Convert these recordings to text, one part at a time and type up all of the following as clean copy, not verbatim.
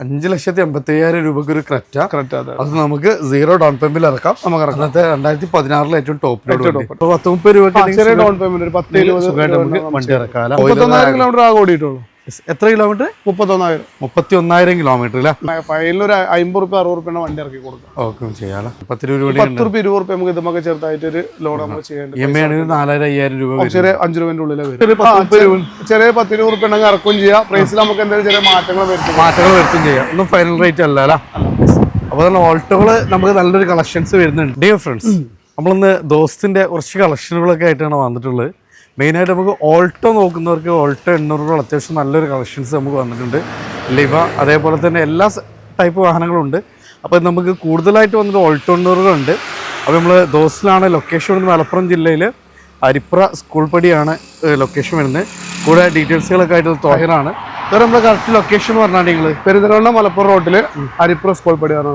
5,85,000 രൂപയ്ക്ക് ഒരു ക്രെറ്റ അത് നമുക്ക് 0 ഡൗൺ പേയ്മെന്റിൽ ഇറക്കാം. നമുക്ക് അന്നത്തെ 2016 ഏറ്റവും ടോപ്പ് ലോഡ് 10-30 രൂപയ്ക്ക് ഡൗൺ പേയ്മെന്റ് നമുക്ക് വണ്ടി ഇറക്കാം. 39,000 കിലോമീറ്റർ ആകെ ഓടിയിട്ടുള്ളൂ. എത്ര കിലോമീറ്റർ? 31,000 കിലോമീറ്റർ അല്ലേ? ഫൈനലൊരു 50-60 വണ്ടി ഇറക്കി കൊടുക്കാം. ഓക്കെ ചെയ്യാം. 10 രൂപ 10-20 നമുക്ക് ഇതുമൊക്കെ ചെറുതായിട്ട് ഒരു ലോഡ് നമ്മൾ ചെയ്യേണ്ടത്. EMI 4,000-5,000 രൂപ ചെറിയ 5 രൂപേന്റെ ഉള്ളിൽ ചെറിയ 10-20 ഉണ്ടെങ്കിൽ ഇറക്കും ചെയ്യാം. പ്രൈസിൽ നമുക്ക് എന്തെങ്കിലും ചെറിയ മാറ്റങ്ങൾ വരുത്തും ചെയ്യാം. ഒന്നും ഫൈനൽ റേറ്റ് അല്ല അല്ലേ? അപ്പോൾ തന്നെ ഓൾട്ടോകള് നമുക്ക് നല്ലൊരു കളക്ഷൻസ് വരുന്നുണ്ട്. ഡിയർ ഫ്രണ്ട്സ്, നമ്മളിന്ന് ദോസ്തിന്റെ കുറച്ച് കളക്ഷനുകളൊക്കെ ആയിട്ടാണ് വന്നിട്ടുള്ളത്. മെയിനായിട്ട് നമുക്ക് ഓൾട്ടോ നോക്കുന്നവർക്ക് ഓൾട്ടോ 800 അത്യാവശ്യം നല്ലൊരു കളക്ഷൻസ് നമുക്ക് വന്നിട്ടുണ്ട്. ലിവ അതേപോലെ തന്നെ എല്ലാ ടൈപ്പ് വാഹനങ്ങളുണ്ട്. അപ്പോൾ നമുക്ക് കൂടുതലായിട്ട് വന്നിട്ട് ഓൾട്ടോ 800 അപ്പോൾ നമ്മൾ ദോസ്തിലാണ് ലൊക്കേഷൻ വരുന്നത്. മലപ്പുറം ജില്ലയിൽ അരിപ്ര സ്കൂൾ പടിയാണ് ലൊക്കേഷൻ വരുന്നത്. കൂടെ ഡീറ്റെയിൽസുകളൊക്കെ ആയിട്ട് തോഹറാണ്. ഇതൊരു നമ്മുടെ കറക്റ്റ് ലൊക്കേഷൻ എന്ന് പറഞ്ഞാൽ നിങ്ങൾ പെരുന്തൽമണ്ണ മലപ്പുറം റോഡിൽ അരിപ്ര സ്കൂൾ പടിയാണ്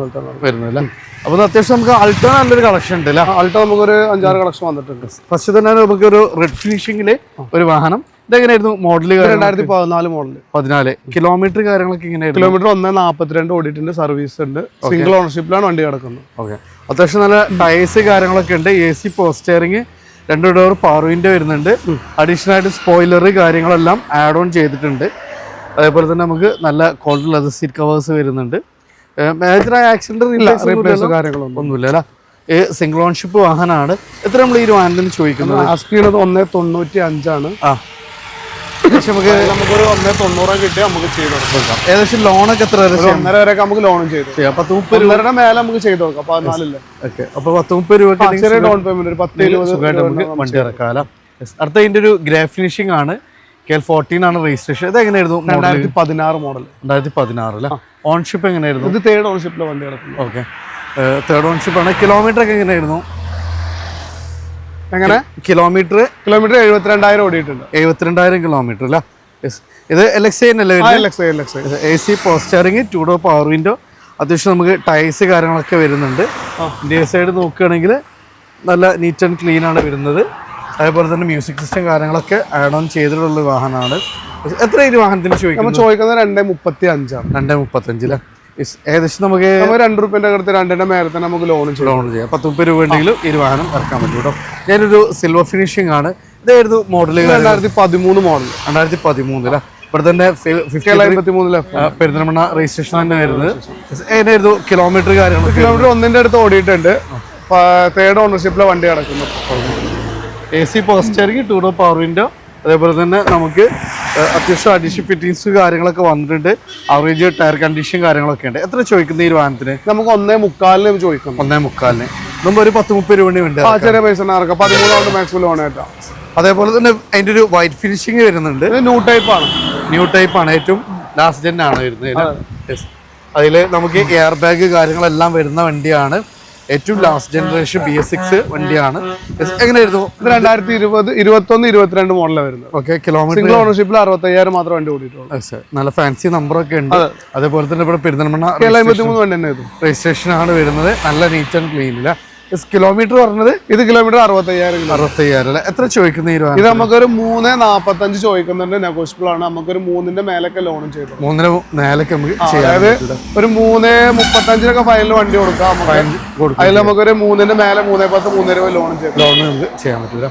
വരുന്നത് അല്ലേ? അപ്പോൾ അത്യാവശ്യം നമുക്ക് അൾട്ടോ നല്ലൊരു കളക്ഷൻ ഉണ്ട് അല്ലേ? അൾട്ടോ നമുക്കൊരു 5-6 കളക്ഷൻ വന്നിട്ടുണ്ട്. ഫസ്റ്റ് തന്നെ നമുക്കൊരു റെഡ് ഫിനിഷിംഗിൽ ഒരു വാഹനം. ഇതെങ്ങനെയായിരുന്നു മോഡൽ? 2014 മോഡൽ. 14 കിലോമീറ്റർ കാര്യങ്ങളൊക്കെ ഇങ്ങനെയായിരുന്നു. കിലോമീറ്റർ 142 ഓടിയിട്ടുണ്ട്. സർവീസ് ഉണ്ട്. സിംഗിൾ ഓണർഷിപ്പിലാണ് വണ്ടി കിടക്കുന്നത്. ഓക്കെ, അത്യാവശ്യം നല്ല ടയേഴ്സ് കാര്യങ്ങളൊക്കെ ഉണ്ട്. AC പോസ്റ്ററിങ്, 2 ഡോർ പവർ വിൻഡോ വരുന്നുണ്ട്. അഡീഷണൽ ആയിട്ട് സ്പോയിലർ കാര്യങ്ങളെല്ലാം ആഡ് ഓൺ ചെയ്തിട്ടുണ്ട്. അതേപോലെ തന്നെ നമുക്ക് നല്ല കോൾഡ് ലെതർ സീറ്റ് കവേഴ്സ് വരുന്നുണ്ട്. മേജറായ ആക്സിഡന്റ് കാര്യങ്ങളൊന്നുമില്ല അല്ലേ? സിംഗിൾ ഓൺഷിപ്പ് വാഹനമാണ്. എത്ര നമ്മൾ ഈ വാഹനത്തിന് ചോദിക്കുന്നത്? ആസ്ക് ചെയ്യുന്നത് 1.95 നമുക്കൊരു 1.90 കിട്ടിയാൽ നമുക്ക് ചെയ്ത് കൊടുക്കാം. ഏകദേശം ലോണൊക്കെ എത്ര? 1.5 വരെയൊക്കെ നമുക്ക് ലോണും ചെയ്തു. 10-30 രൂപയുടെ മേലെ നമുക്ക് ചെയ്ത് കൊടുക്കാം. 14 ഓക്കെ. അപ്പോൾ 10-30 രൂപ ഡൗൺ പേയ്മെന്റ്, ഒരു 10-20 നമുക്ക് വണ്ടി ഇറക്കാം. അടുത്ത ഇതിന്റെ ഒരു ഗ്രേ ഫിനിഷിംഗ് ആണ്. KL14 ആണ് രജിസ്ട്രേഷൻ. ഇത് എങ്ങനെയായിരുന്നു? 2016 മോഡൽ. 2016 അല്ലേ? ഓൺഷിപ്പ് എങ്ങനെയായിരുന്നു? ഇത് 3rd ഓൺഷിപ്പിലെ വണ്ടി കിടക്കുന്നു. ഓക്കെ, 3rd ഓൺഷിപ്പ് ആണ്. കിലോമീറ്റർ ഒക്കെ എങ്ങനെയായിരുന്നു? എങ്ങനെ? കിലോമീറ്റർ 72,000 ഓടിയിട്ടുണ്ട്. 72,000 കിലോമീറ്റർ അല്ലേ? ഇത് LXI അല്ലേ? AC പോസ്റ്ററിങ്, 2 door power window. അത്യാവശ്യം നമുക്ക് ടയേഴ്സ് കാര്യങ്ങളൊക്കെ വരുന്നുണ്ട്. ഇന്ത്യ സൈഡ് നോക്കുകയാണെങ്കിൽ നല്ല നീറ്റ് ആൻഡ് ക്ലീൻ ആണ് വരുന്നത്. അതേപോലെ തന്നെ മ്യൂസിക് സിസ്റ്റം കാര്യങ്ങളൊക്കെ ആഡ് ഓൺ ചെയ്തിട്ടുള്ള വാഹനമാണ്. എത്ര ഈ വാഹനത്തിന് ചോദിക്കുന്നത്? 2.35 2.35 ഏകദേശം നമുക്ക് 2 രൂപേന്റെ അടുത്ത് 2ന്റെ മേലെ തന്നെ നമുക്ക് ലോൺ ചെയ്യാം. 10-30 രൂപ ഉണ്ടെങ്കിലും ഈ വാഹനം ഇറക്കാൻ പറ്റും കേട്ടോ. ഞാനൊരു സിൽവർ ഫിനിഷിംഗ് ആണ്. ഇതായിരുന്നു മോഡൽ? 2013 മോഡൽ. 2013 അല്ലേ? ഇവിടെ തന്നെ പെരുന്തൽമണ്ണ രജിസ്ട്രേഷൻ തന്നെ വരുന്നത്. എങ്ങനെയായിരുന്നു കിലോമീറ്റർ കാര്യങ്ങൾ? കിലോമീറ്റർ 1ന്റെ അടുത്ത് ഓടിയിട്ടുണ്ട്. 3rd ഓണർഷിപ്പിലെ വണ്ടി കിടക്കുന്നു. AC പോസ്റ്ററിങ്, 2 door power window. അതേപോലെ തന്നെ നമുക്ക് അത്യാവശ്യം അഡീഷണൽ ഫിറ്റിങ്സ് കാര്യങ്ങളൊക്കെ വന്നിട്ടുണ്ട്. അവറേജ് ടയർ കണ്ടീഷൻ കാര്യങ്ങളൊക്കെ ഉണ്ട്. എത്ര ചോദിക്കുന്ന ഈ വാഹനത്തിന്? നമുക്ക് 1.45 ചോദിക്കും. 1.45 നമുക്ക് ഒരു 10-30 രൂപ ഉണ്ട്. ചെറിയ പൈസ ഇറക്കാം. 13 മാക്സിമം ലോൺ ആയിട്ടാ. അതേപോലെ തന്നെ അതിന്റെ ഒരു വൈറ്റ് ഫിനിഷിങ് വരുന്നുണ്ട്. ന്യൂ ടൈപ്പ് ആണ്. ഏറ്റവും ലാസ്റ്റ് ജെൻ ആണ് വരുന്നത്. അതിൽ നമുക്ക് എയർ ബാഗ് കാര്യങ്ങളെല്ലാം വരുന്ന വണ്ടിയാണ്. ഏറ്റവും ലാസ്റ്റ് ജനറേഷൻ BS6 വണ്ടിയാണ്. എങ്ങനെയായിരുന്നു? 2021-22 മോഡലാണ് വരുന്നത്. ഓക്കെ, കിലോമീറ്റർ സിംഗിൾ ഓണർഷിപ്പിൽ 65,000 മാത്രം വണ്ടി ഓടിയിട്ടുള്ളൂ. നല്ല ഫാൻസി നമ്പറൊക്കെ ഉണ്ട്. അതേപോലെ തന്നെ ഇവിടെ പെരുന്തൽമണ്ണ 53 വണ്ടി തന്നെ രജിസ്ട്രേഷൻ ആണ് വരുന്നത്. നല്ല നീറ്റ് ആൻഡ് ക്ലീൻ ഇല്ല. കിലോമീറ്റർ പറഞ്ഞത്? ഇത് കിലോമീറ്റർ 65,000 അല്ലേ? എത്ര ചോദിക്കുന്ന? ഇത് നമുക്കൊരു 3.45 ചോദിക്കുന്നുണ്ട്. നെഗോഷ്യബിൾ ആണ്. നമുക്കൊരു 3ന്റെ മേലൊക്കെ ലോണും ചെയ്തു. 3ന് മേലൊക്കെ നമുക്ക് അതായത് ഒരു 3.35 ഫൈനൽ വണ്ടി കൊടുക്കാം. അതിൽ നമുക്കൊരു 3ന്റെ മേലെ 3.10 3 ലോണും ചെയ്തു. ലോൺ നമുക്ക് ചെയ്യാൻ പറ്റില്ല.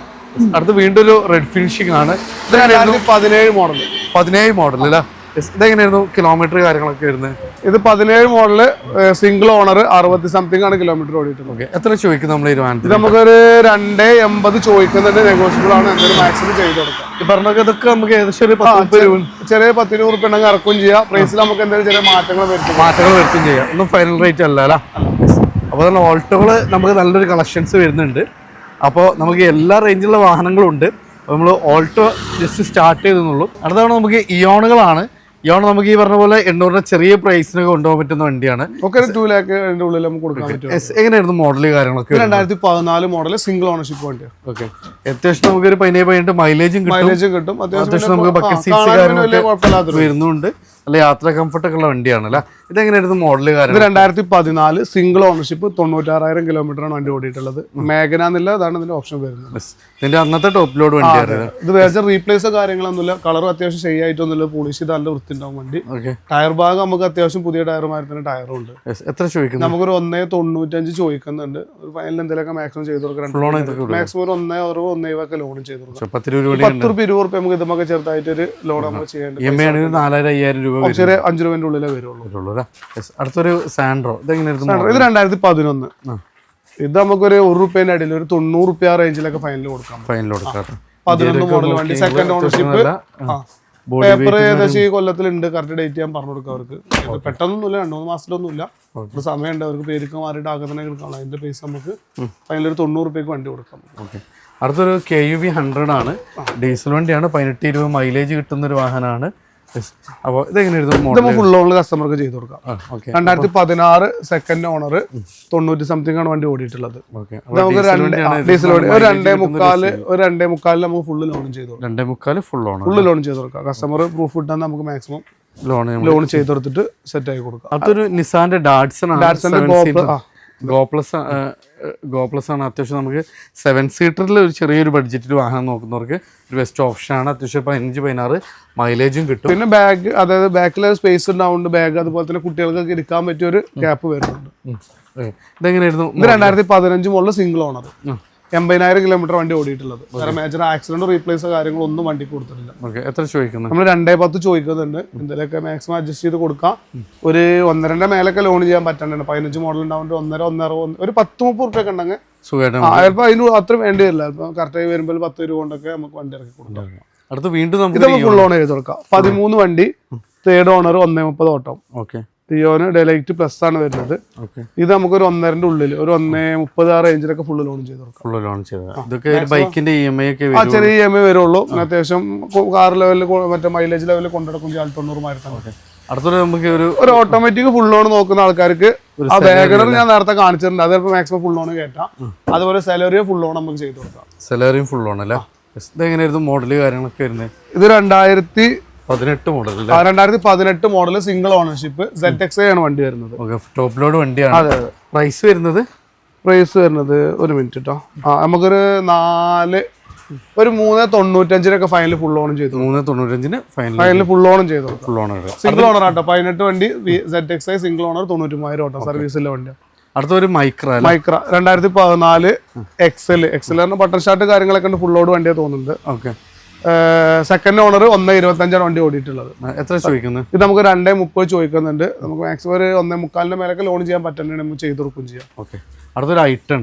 അടുത്ത് വീണ്ടും ഒരു റെഡ് ഫിനിഷിംഗ് ആണ്. 2017 മോഡൽ. 17 മോഡൽ അല്ലേ? ഇതെങ്ങനെയായിരുന്നു കിലോമീറ്റർ കാര്യങ്ങളൊക്കെ വരുന്നത്? ഇത് 17 മോഡല്, സിംഗിൾ ഓണർ, 60 സംതിങ് ആണ് കിലോമീറ്റർ ഓടിയിട്ടുള്ളത്. എത്ര ചോദിക്കും നമ്മൾ? ഇത് നമുക്കൊരു 2.80 ചോദിക്കുന്നുണ്ട്. നെഗോഷ്യബിൾ ആണ്. എന്തെങ്കിലും മാക്സിമം ചെയ്ത് കൊടുക്കാം. പറഞ്ഞതൊക്കെ നമുക്ക് ഏകദേശം ചെറിയ 10-20 ഉണ്ടെങ്കിൽ ഇറക്കും ചെയ്യാം. പ്രൈസിൽ നമുക്ക് എന്തെങ്കിലും ചെറിയ മാറ്റങ്ങൾ വരുത്തും ചെയ്യാം. ഒന്നും ഫൈനൽ റേറ്റ് അല്ല അല്ലേ? അപ്പോൾ തന്നെ ഓൾട്ടോകള് നമുക്ക് നല്ലൊരു കളക്ഷൻസ് വരുന്നുണ്ട്. അപ്പോൾ നമുക്ക് എല്ലാ റേഞ്ചിലുള്ള വാഹനങ്ങളും ഉണ്ട്. നമ്മൾ ഓൾട്ടോ ജസ്റ്റ് സ്റ്റാർട്ട് ചെയ്തെന്നുള്ളൂ. അടുത്താണ് നമുക്ക് ഇയോണുകളാണ്. ഇയോൺ നമുക്ക് ഈ പറഞ്ഞ പോലെ 800 ചെറിയ പ്രൈസിന് കൊണ്ടുപോകാൻ പറ്റുന്ന വണ്ടിയാണ്. 2 ലാഖ് ഉള്ളിൽ നമുക്ക് കൊടുക്കാൻ പറ്റും. എങ്ങനെയായിരുന്നു മോഡൽ കാര്യങ്ങളൊക്കെ? 2014 മോഡൽ, സിംഗിൾ ഓണർഷിപ്പ് വണ്ടിയാണ്. ഓക്കെ, അത്യാവശ്യം നമുക്കൊരു 15 മൈലേജും കിട്ടും. അത്യാവശ്യം നമുക്ക് ബക്കറ്റ് സീറ്റ്സ് കാര്യങ്ങളൊക്കെ വരുന്നുണ്ട്. നല്ല യാത്ര കംഫർട്ടൊക്കെ ഉള്ള വണ്ടിയാണല്ലേ. ഇതെങ്ങനെയായിരുന്നു മോഡല് ഇത് 2014 സിംഗിൾ ഓണർഷിപ്പ് 96,000 കിലോമീറ്ററാണ് വണ്ടി ഓടിയിട്ടുള്ളത്. മേഘന എന്നില്ല, അതാണ് ഇതിന്റെ ഓപ്ഷൻ വരുന്നത്. ഇതിന്റെ അന്നത്തെ ടോപ്പ് ലോഡ് വണ്ടിയായിരുന്നു. ഇത് വേറെ റീപ്ലേസോ കാര്യങ്ങളൊന്നുമില്ല, കളറും അത്യാവശ്യം ശരിയായിട്ടൊന്നുമില്ല, പോളിഷ് ചെയ്ത് നല്ല വൃത്തിണ്ടാവും വണ്ടി. ടയർ ഭാഗം നമുക്ക് അത്യാവശ്യം പുതിയ ടയറുമാരി തന്നെ ടയറും ഉണ്ട്. എത്ര ചോദിക്കുന്നു? നമുക്കൊരു 1.95 ചോദിക്കുന്നുണ്ട്. ഒരു ഫൈനൽ എന്തെങ്കിലുമൊക്കെ മാക്സിമം ചെയ്ത് കൊടുക്കാം. മാക്സിമം ഒരു 1.60 1.70 ലോണും ചെയ്ത് കൊടുക്കാം. 10 രൂപ നമുക്ക് ഇതുമൊക്കെ ചെറുതായിട്ട് ഒരു ലോൺ നമുക്ക് ചെയ്യേണ്ടത്. 4,000-5,000 രൂപ, ചെറിയ 5 രൂപേന്റെ ഉള്ളിലേ വരുള്ളൂ. അടുത്തൊരു സാൻഡ്രോ, ഇത് 2011. ഇത് നമുക്കൊരു ₹1 അടിയിൽ ഒരു 90 രൂപ റേഞ്ചിലൊക്കെ ഫൈനൽ കൊടുക്കാം. 11 മോഡൽ വണ്ടി, സെക്കൻഡ് ഓണർഷിപ്പ്. പേപ്പർ ഏകദേശം ഈ കൊല്ലത്തിലുണ്ട്, കറക്റ്റ് ഡേറ്റ് ഞാൻ പറഞ്ഞു കൊടുക്കാം അവർക്ക്. പെട്ടെന്നൊന്നുമില്ല, 2-3 മാസത്തിലൊന്നുമില്ല, ഒരു സമയമുണ്ട്. അവർക്ക് പേരൊക്കെ മാറിയിട്ട് ആകെ തന്നെ എടുക്കണം. അതിന്റെ പൈസ നമുക്ക് ഫൈനൽ ഒരു 90 രൂപയ്ക്ക് വണ്ടി കൊടുക്കാം. അടുത്തൊരു KUV 100 ആണ്, ഡീസൽ വണ്ടിയാണ്, 18-20 മൈലേജ് കിട്ടുന്ന ഒരു വാഹനമാണ്. അപ്പോൾ ഇതെങ്ങനെയായിരുന്നു? ഫുൾ ഓണർ കസ്റ്റമർക്ക് ചെയ്ത് കൊടുക്കാം. 2016 സെക്കൻഡ് ഓണർ, 90 സംതിങ് ആണ് വണ്ടി ഓടിയിട്ടുള്ളത്. നമുക്ക് ഡീസൽ വണ്ടി ഒരു 2.25 നമുക്ക് ഫുള്ള് ലോൺ ചെയ്ത് കൊടുക്കാം. 2.25 ഫുള്ള് ലോൺ ചെയ്ത് കൊടുക്കാം. കസ്റ്റമർ പ്രൂഫ് ഇട്ടാൽ നമുക്ക് മാക്സിമം ലോൺ ചെയ്ത് കൊടുത്തിട്ട് സെറ്റ് ആക്കി കൊടുക്കാം. അതൊരു നിസാന്റെ ഡാഡ്സൺ ഗോപ്ലസ് ആണ്. അത്യാവശ്യം നമുക്ക് 7 സീറ്ററിൽ ഒരു ചെറിയൊരു ബഡ്ജറ്റിൽ വാഹനം നോക്കുന്നവർക്ക് ഒരു ബെസ്റ്റ് ഓപ്ഷനാണ്. അത്യാവശ്യം 15-16 മൈലേജും കിട്ടും. പിന്നെ ബാഗ്, അതായത് ബാക്കിലെ സ്പേസ് ഉണ്ടാവുന്നുണ്ട്, ബാഗ് അതുപോലെ തന്നെ കുട്ടികൾക്ക് എടുക്കാൻ പറ്റിയ ഒരു ഗ്യാപ്പ് വരുന്നുണ്ട്. ഇതെങ്ങനെയായിരുന്നു? ഇത് 2015 മുതൽ സിംഗിൾ ഓണർ, 80,000 കിലോമീറ്റർ വണ്ടി ഓടിയിട്ടുള്ളത്. വേറെ മേജർ ആക്സിഡന്റ് റീപ്ലേസോ കാര്യങ്ങളൊന്നും വണ്ടി കൊടുത്തിട്ടില്ല. എത്ര ചോദിക്കുന്നത്? നമ്മൾ 2.10 ചോദിക്കുന്നുണ്ട്. എന്തെങ്കിലുമൊക്കെ മാക്സിമം അഡ്ജസ്റ്റ് ചെയ്ത് കൊടുക്കാം. ഒരു 1.5 മേലൊക്കെ ലോൺ ചെയ്യാൻ പറ്റാണ്ട് 15 മോഡൽ ഉണ്ടാവുന്നത് 1.5 ഒരു 10-30 റുപ്യൊക്കെ ഉണ്ടെങ്കിൽ ചിലപ്പോൾ അതിന് അത്ര വേണ്ടി വരില്ല. ഇപ്പൊ കറക്റ്റായി വരുമ്പോൾ 10 രൂപ കൊണ്ടൊക്കെ നമുക്ക് വണ്ടി ഇറക്കി കൊടുക്കാം. അടുത്ത് വീണ്ടും ഇത് ഫുൾ ഓൺ ചെയ്ത് കൊടുക്കാം. 13 വണ്ടി, തേർഡ് ഓണർ, 1.30 ഓട്ടം. ടിയോന് ഡെലൈറ്റ് പ്ലസ് ആണ് വരുന്നത്. ഇത് നമുക്കൊരു 1.5 ഉള്ളിൽ ഒരു 1.30 റേഞ്ചിലൊക്കെ ഫുള്ള് ലോൺ ചെയ്ത് കൊടുക്കാം. ചെറിയ EMI വരുള്ളൂ. അത്യാവശ്യം കാർ ലെവലിൽ മറ്റേ മൈലേജ് ലെവലിൽ കൊണ്ടുനടക്കും. 90 അടുത്തൊരു നമുക്ക് ഒരു ഓട്ടോമാറ്റിക് ഫുൾ ലോൺ നോക്കുന്ന ആൾക്കാർക്ക് ആ വേഗണർ ഞാൻ നേരത്തെ കാണിച്ചിട്ടുണ്ട്. അത് മാക്സിമം ഫുൾ ലോൺ കേട്ടാം. അതുപോലെ സാലറിയോ ഫുൾ ലോൺ നമുക്ക് ചെയ്ത് കൊടുക്കാം. സാലറിയും ഫുൾ ലോൺ അല്ലേ? ഇതെങ്ങനെയായിരുന്നു മോഡല് കാര്യങ്ങളൊക്കെ വരുന്നത്? ഇത് 2018 model, 2018 model single ownership, ZXi ആണ് വണ്ടി വരുന്നത്. ടോപ്പ് ലോഡ് വണ്ടിയാണ്. അതെ. പ്രൈസ് വരുന്നത് ഒരു മിനിറ്റ് കേട്ടോ. നമുക്കൊരു 3.95 ഫൈനൽ ഫുൾ ഓൺ ചെയ്തു. 3.95 ഫൈനൽ ഫുൾ ഓൺ ചെയ്തു. സിംഗിൾ ഓണർ ആട്ടോ. 18 വണ്ടി, ZXi സിംഗിൾ ഓണർ, 93,000 ഓട്ടോ സർവീസിലെ വണ്ടി. അടുത്തൊരു മൈക്ര 2014 എക്സൽ ബട്ടൺ ഷാർട്ട് കാര്യങ്ങളൊക്കെ ഉണ്ട്. ഫുൾ ലോഡ് വണ്ടിയാണ് തോന്നുന്നുണ്ട്. സെക്കൻഡ് ഓണർ 1.25 വണ്ടി ഓടിയിട്ടുള്ളത്. എത്ര ചോദിക്കുന്നത്? ഇത് നമുക്ക് 2.30 ചോദിക്കുന്നുണ്ട്. നമുക്ക് മാക്സിമം ഒരു 1.25 മേലൊക്കെ ലോൺ ചെയ്യാൻ പറ്റുന്നുണ്ട്, നമുക്ക് ചെയ്ത് കൊടുക്കുകയും ചെയ്യാം. അടുത്തൊരു ഐട്ടൺ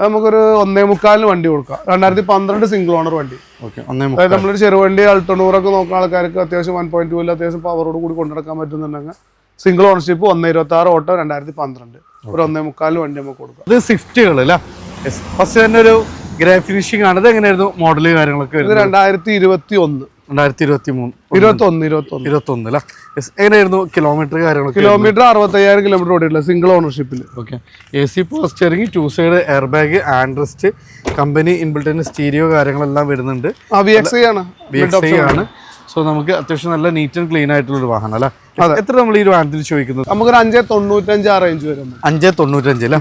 നമുക്കൊരു 1.25 വണ്ടി കൊടുക്കാം. 2012 സിംഗിൾ ഓണർ വണ്ടി. അതായത് നമ്മളൊരു ചെറുവണ്ടി അൾട്ടോണൂറൊക്കെ നോക്കുന്ന ആൾക്കാർക്ക് അത്യാവശ്യം 1.2 അത്യാവശ്യം പവറോട് കൂടി കൊണ്ടുനടക്കാൻ പറ്റുന്നുണ്ടെങ്കിൽ സിംഗിൾ ഓണർഷിപ്പ് 1.26 ഓട്ടോ 2012 ഒരു 1.25 വണ്ടി നമുക്ക് കൊടുക്കാം. ഇത് സ്വിഫ്റ്റുകൾ അല്ല? ഫസ്റ്റ് തന്നെ ഒരു ഗ്രേ ഫിനിഷിംഗ് ആണ്. ഇത് എങ്ങനെയായിരുന്നു മോഡല് കാര്യങ്ങളൊക്കെ? 2021 അല്ലേ? എങ്ങനെയായിരുന്നു കിലോമീറ്റർ കാര്യങ്ങളൊക്കെ? കിലോമീറ്റർ 65,000 കിലോമീറ്റർ ഓടിയിട്ടില്ല, സിംഗിൾ ഓണർഷിപ്പിൽ. AC power steering, 2 side air bag, and rest, company inbuilt stereo കാര്യങ്ങളെല്ലാം വരുന്നുണ്ട്. VXi ആണ്. സോ നമുക്ക് അത്യാവശ്യം നല്ല നീറ്റ് ആൻഡ് ക്ലീൻ ആയിട്ടുള്ള ഒരു വാഹനം അല്ലേ? എത്ര നമ്മൾ ഈ ഒരു വാഹനത്തിൽ ചോദിക്കുന്നത്? നമുക്കൊരു 5.95 റേഞ്ച് വരും. 5.95 അല്ലേ?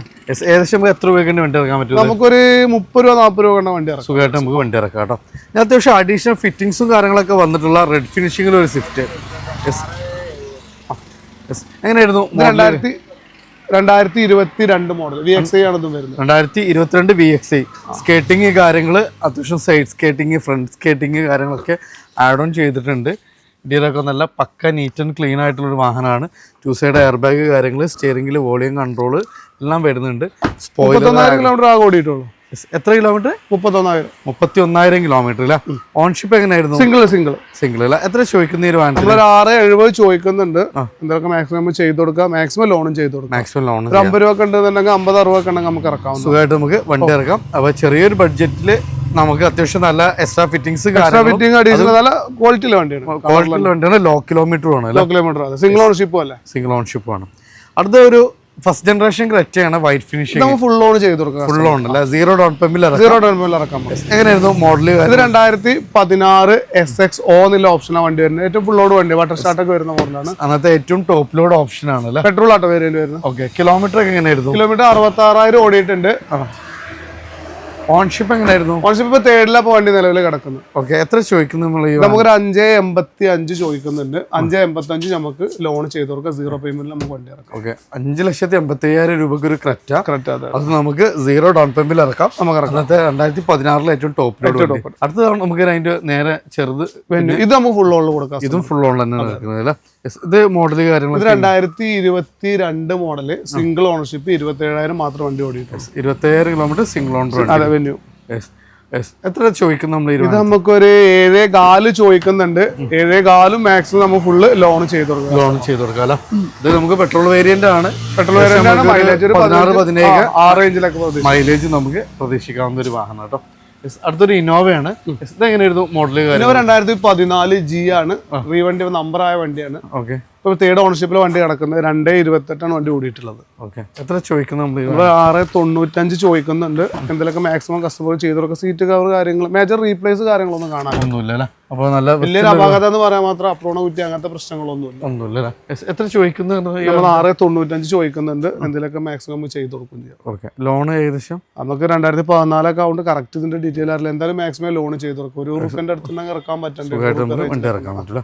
ഏകദേശം എത്ര രൂപയ്ക്ക് വണ്ടി ഇറക്കാൻ പറ്റും? നമുക്കൊരു 30-40 രൂപ വണ്ടി ഇറക്കാം. സുഖമായിട്ട് നമുക്ക് വണ്ടി ഇറക്കാം കേട്ടോ. ഞാൻ അത്യാവശ്യം അഡീഷണൽ ഫിറ്റിംഗ്സും കാര്യങ്ങളൊക്കെ വന്നിട്ടുള്ള റെഡ് ഫിനിഷിംഗിൽ ഒരു സ്വിഫ്റ്റ്. എങ്ങനെയായിരുന്നു? 2022 മോഡൽ VXi ആണ് ഇതും വരുന്നത്. 2022 VXi. സ്കേറ്റിംഗ് കാര്യങ്ങൾ അത്യാവശ്യം സൈഡ് സ്കേറ്റിംഗ്, ഫ്രണ്ട് സ്കേറ്റിംഗ് കാര്യങ്ങളൊക്കെ ആഡ് ഓൺ ചെയ്തിട്ടുണ്ട്. ഇന്ത്യയിലൊക്കെ നല്ല പക്ക നീറ്റ് ആൻഡ് ക്ലീൻ ആയിട്ടുള്ളൊരു വാഹനമാണ്. 2 സൈഡ് എയർ ബാഗ് കാര്യങ്ങൾ, സ്റ്റിയറിംഗിൽ വോളിയം കൺട്രോൾ എല്ലാം വരുന്നുണ്ട്. 31,000 കിലോമീറ്റർ ആകെ ഓടിയിട്ടുള്ളൂ. എത്ര കിലോമീറ്റർ? 31,000 കിലോമീറ്റർ അല്ലേ? ഓൺഷിപ്പ് എങ്ങനെയായിരുന്നു? സിംഗിൾ അല്ല? എത്ര ചോദിക്കുന്ന ഒരു വാഹനം? 6.70 ചോദിക്കുന്നുണ്ട്. എന്തൊക്കെ മാക്സിമം ചെയ്ത് കൊടുക്കാം. മാക്സിമം ലോണും ചെയ്ത് കൊടുക്കാം. മാക്സിമം ലോൺ 50 രൂപ ഉണ്ടെന്നുണ്ടെങ്കിൽ 50-60 ഉണ്ടെങ്കിൽ നമുക്ക് ഇറക്കാം. സുഖമായിട്ട് നമുക്ക് വണ്ടി ഇറക്കാം. അപ്പൊ ചെറിയൊരു ബഡ്ജറ്റിൽ നമുക്ക് അത്യാവശ്യം നല്ല എക്സ്ട്രാ ഫിറ്റിംഗ്സ്, നല്ല ക്വാളിറ്റിയിലെ വണ്ടിയാണ്. ലോ കിലോമീറ്റർ ആണ്. സിംഗിൾ ഓണർഷിപ്പ് അല്ലേ? സിംഗിൾ ഓണർഷിപ്പ് ആണ്. അടുത്ത ഒരു ഫസ്റ്റ് ജനറേഷൻ ക്രെറ്റയാണ് വൈറ്റ് ഫിനിഷിംഗ്. നമ്മൾ ഫുൾ ലോൺ ചെയ്ത് കൊടുക്കുക. ഫുൾ ലോൺ അല്ല, സീറോ ഡൗൺ പേയ്മെന്റ് ഇറക്കാം. എങ്ങനെയായിരുന്നു മോഡൽ? ഇത് 2016 SXO എന്നുള്ള ഓപ്ഷനാണ് വണ്ടി വരുന്നത്. ഏറ്റവും ഫുൾ ലോഡ് വണ്ടി, വാട്ടർ സ്റ്റാർട്ട് ഒക്കെ വരുന്ന മോഡലാണ്. അന്നത്തെ ഏറ്റവും ടോപ്പ് ലോഡ് ഓപ്ഷൻ ആണ് അല്ലേ? പെട്രോൾ ആട്ടോ വേരിയന്റ് വരുന്നത്. ഓക്കെ, കിലോമീറ്റർ ഒക്കെ എങ്ങനെയായിരുന്നു? കിലോമീറ്റർ 66,000 ഓടിയിട്ടുണ്ട്. ഓൺഷിപ്പ് എങ്ങനെയായിരുന്നു? ഓൺഷിപ്പ് ഇപ്പൊ തേർഡിലപ്പോ വണ്ടി നിലവിൽ കിടക്കുന്നു. ഓക്കെ, എത്ര ചോദിക്കുന്നു? നമുക്കൊരു 585 ചോദിക്കുന്നുണ്ട്. 585 നമുക്ക് ലോൺ ചെയ്ത് കൊടുക്കാം. സീറോ പേയ്മെന്റിൽ നമുക്ക് വണ്ടി ഇറക്കാം. ഓക്കെ, 5,85,000 രൂപയ്ക്ക് ഒരു ക്രെറ്റ. അതെ, അത് നമുക്ക് സീറോ ഡൗൺ പേയ്മെന്റിൽ ഇറക്കാം. അന്നത്തെ 2016 ഏറ്റവും ടോപ്പ് ലോഡ്. അടുത്തതാണ് നമുക്ക് അതിന്റെ നേരെ ചെറുത്. ഇത് നമുക്ക് ഫുൾ ലോണിൽ കൊടുക്കാം. ഇതും ഫുൾ ലോൺ തന്നെ നടക്കുന്നത് അല്ലേ? ഇത് മോഡൽ കാര്യങ്ങൾ. ഇത് 2022 മോഡല്, സിംഗിൾ ഓണർഷിപ്പ്, 27,000 മാത്രം വണ്ടി ഓടിയിട്ടുണ്ട്. 27 കിലോമീറ്റർ സിംഗിൾ ഓണർ. എത്ര ചോദിക്കുന്നു നമ്മൾ? ഇത് നമുക്കൊരു 7,4 ചോദിക്കുന്നുണ്ട്. 7,4 മാക്സിമം നമുക്ക് ഫുള്ള് ലോൺ ചെയ്ത് കൊടുക്കാം അല്ലേ? ഇത് നമുക്ക് പെട്രോൾ വേരിയന്റ് ആണ്. മൈലേജ് 16-17 ആ റേഞ്ചിലൊക്കെ മൈലേജ് നമുക്ക് പ്രതീക്ഷിക്കാവുന്ന ഒരു വാഹനം കേട്ടോ. അടുത്തൊരു ഇന്നോവയാണ്. ഇത് എങ്ങനെയായിരുന്നു മോഡൽ? 2014 G ആണ്. റീവണ്ടി നമ്പറായ വണ്ടിയാണ്. ഓക്കെ, ഇപ്പൊ തേർഡ് ഓണർഷിപ്പിലെ വണ്ടി കിടക്കുന്നത്. 2,28 വണ്ടി ഓടിയിട്ടുള്ളത്. ഓക്കെ, എത്ര ചോദിക്കുന്നു നമ്മൾ? 695 ചോദിക്കുന്നുണ്ട്. എന്തെങ്കിലുമൊക്കെ മാക്സിമം കസ്റ്റമർ ചെയ്ത് കൊടുക്കുക. സീറ്റ് കവർ കാര്യങ്ങൾ, മേജർ റീപ്ലേസ് കാര്യങ്ങളൊന്നും കാണാനൊന്നുമില്ല അല്ലേ? അപ്പോൾ നല്ല വലിയൊരു അപാകത എന്ന് പറയാൻ മാത്രം അപ്രോണ കുറ്റി അങ്ങനത്തെ പ്രശ്നങ്ങളൊന്നുമില്ല. എത്ര ചോദിക്കുന്നു? നമ്മൾ 695 ചോദിക്കുന്നുണ്ട്. എന്തെങ്കിലുമൊക്കെ മാക്സിമം ചെയ്ത് കൊടുക്കും ചെയ്യാം. ഓക്കെ, ലോൺ ഏകദേശം നമുക്ക് 2014 അക്കൗണ്ട് കറക്റ്റ് ഇതിന്റെ ഡീറ്റെയിൽ അറിയില്ല. എന്തായാലും മാക്സിമം ലോൺ ചെയ്ത് കൊടുക്കും. ഒരു റുപ്പിന്റെ അടുത്ത് ഇറക്കാൻ പറ്റില്ല.